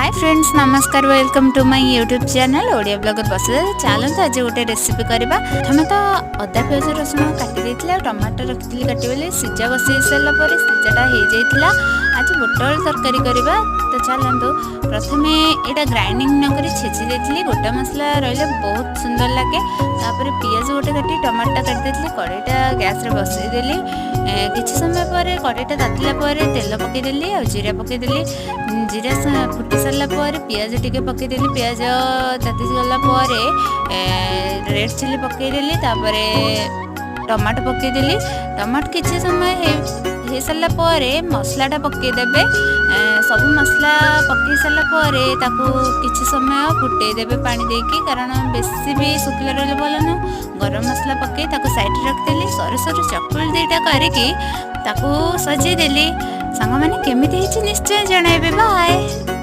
हाय friends नमस्कार welcome to my YouTube channel Odia blogger बस चलते आज गोटे रेसिपी करवा प्रथम तो अदा प्याज रसुण काटी टमाटर रखी काटे सीजा बसई सारापर सीजाटा हो जाता आज बोटल तरकारी करवा तो चलतु प्रथम यहाँ ग्राइंडिंग नक छेची देती गोटा मसला रही बहुत सुंदर लगे तापर पियाज गोटे काटी टमाटर काटिदेली कड़ईटा गैस रे बसईदेली किसी समय पर कड़ईटा तातिला तेल पकईदेली और जीरा पकईदेली जीरा फुटी सारापर पियाज टिके पकईदेली पियाज ताती गलापर रेड चिली पकईदेली तापर टमाटो पकईदेली टमाटो किसी समय हो सारापर मसलाटा पकईदेवे सब मसला पकई सारापर किसी समय फुटेदेवे पानी देकी कारण बेसी भी सुखला रही भल नुह गरम मसला पकई साइड रखिदेली सरू सरू चकुल दीटा करके सजेदेली सांग मैंने केमिति निश्चय जनइबे बाय।